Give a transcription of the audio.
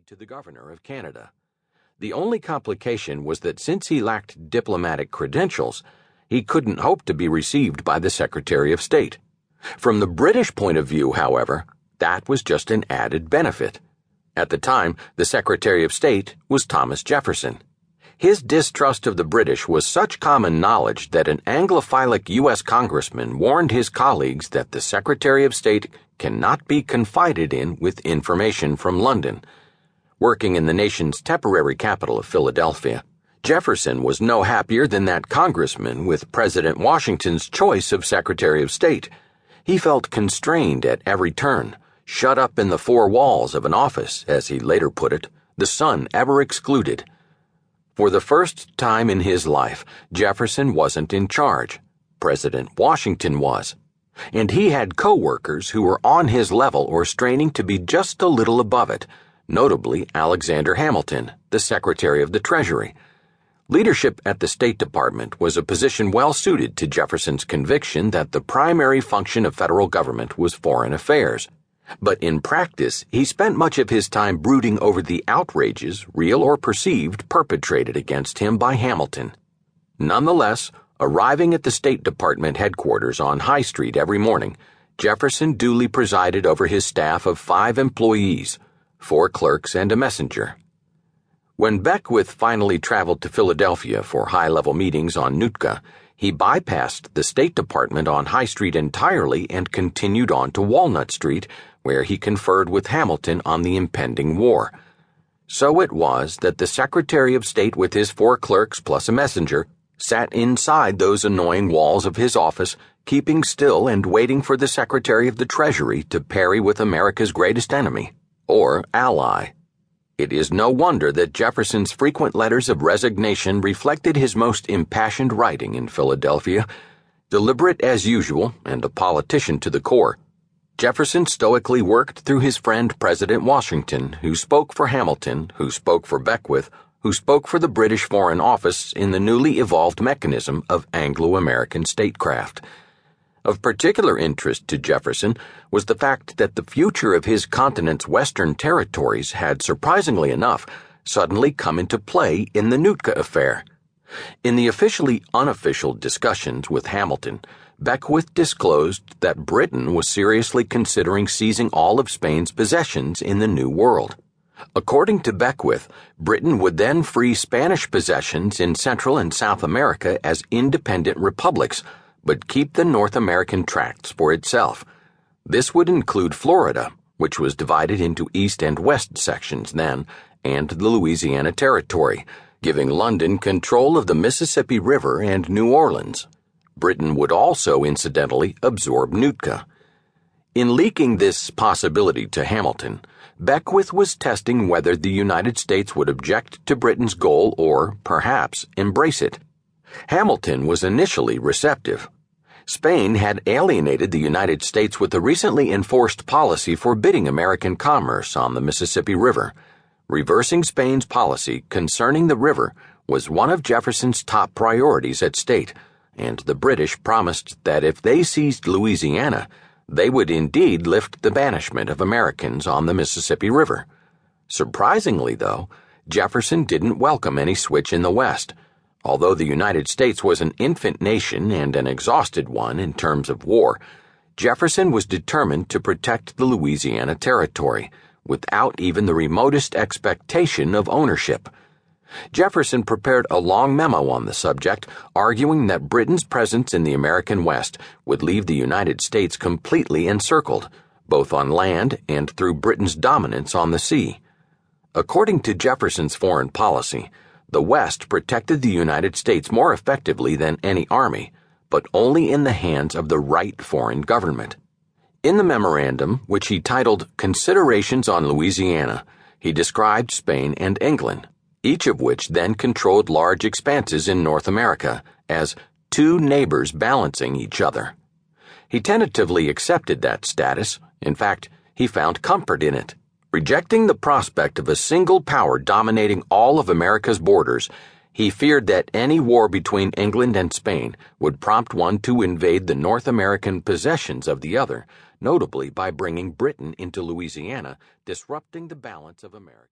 made to the governor of Canada. The only complication was that since he lacked diplomatic credentials, he couldn't hope to be received by the Secretary of State. From the British point of view, however, that was just an added benefit. At the time, the Secretary of State was Thomas Jefferson. His distrust of the British was such common knowledge that an Anglophilic U.S. congressman warned his colleagues that the Secretary of State cannot be confided in with information from London. Working in the nation's temporary capital of Philadelphia, Jefferson was no happier than that congressman with President Washington's choice of Secretary of State. He felt constrained at every turn, shut up in the four walls of an office, as he later put it, the sun ever excluded. For the first time in his life, Jefferson wasn't in charge. President Washington was. And he had co-workers who were on his level or straining to be just a little above it, notably Alexander Hamilton, the Secretary of the Treasury. Leadership at the State Department was a position well suited to Jefferson's conviction that the primary function of federal government was foreign affairs. But in practice, he spent much of his time brooding over the outrages, real or perceived, perpetrated against him by Hamilton. Nonetheless, arriving at the State Department headquarters on High Street every morning, Jefferson duly presided over his staff of 5 employees, 4 clerks and a messenger. When Beckwith finally traveled to Philadelphia for high-level meetings on Nootka, he bypassed the State Department on High Street entirely and continued on to Walnut Street, where he conferred with Hamilton on the impending war. So it was that the Secretary of State with his 4 clerks plus a messenger sat inside those annoying walls of his office, keeping still and waiting for the Secretary of the Treasury to parry with America's greatest enemy, or ally. It is no wonder that Jefferson's frequent letters of resignation reflected his most impassioned writing in Philadelphia. Deliberate as usual and a politician to the core, Jefferson stoically worked through his friend President Washington, who spoke for Hamilton, who spoke for Beckwith, who spoke for the British Foreign Office in the newly evolved mechanism of Anglo-American statecraft. Of particular interest to Jefferson was the fact that the future of his continent's western territories had, surprisingly enough, suddenly come into play in the Nootka affair. In the officially unofficial discussions with Hamilton, Beckwith disclosed that Britain was seriously considering seizing all of Spain's possessions in the New World. According to Beckwith, Britain would then free Spanish possessions in Central and South America as independent republics, but keep the North American tracts for itself. This would include Florida, which was divided into East and West sections then, and the Louisiana Territory, giving London control of the Mississippi River and New Orleans. Britain would also, incidentally, absorb Nootka. In leaking this possibility to Hamilton, Beckwith was testing whether the United States would object to Britain's goal or, perhaps, embrace it. Hamilton was initially receptive. Spain had alienated the United States with a recently enforced policy forbidding American commerce on the Mississippi River. Reversing Spain's policy concerning the river was one of Jefferson's top priorities at State, and the British promised that if they seized Louisiana, they would indeed lift the banishment of Americans on the Mississippi River. Surprisingly, though, Jefferson didn't welcome any switch in the West. Although the United States was an infant nation and an exhausted one in terms of war, Jefferson was determined to protect the Louisiana Territory, without even the remotest expectation of ownership. Jefferson prepared a long memo on the subject, arguing that Britain's presence in the American West would leave the United States completely encircled, both on land and through Britain's dominance on the sea. According to Jefferson's foreign policy, the West protected the United States more effectively than any army, but only in the hands of the right foreign government. In the memorandum, which he titled Considerations on Louisiana, he described Spain and England, each of which then controlled large expanses in North America, as 2 neighbors balancing each other. He tentatively accepted that status. In fact, he found comfort in it. Rejecting the prospect of a single power dominating all of America's borders, he feared that any war between England and Spain would prompt one to invade the North American possessions of the other, notably by bringing Britain into Louisiana, disrupting the balance of America.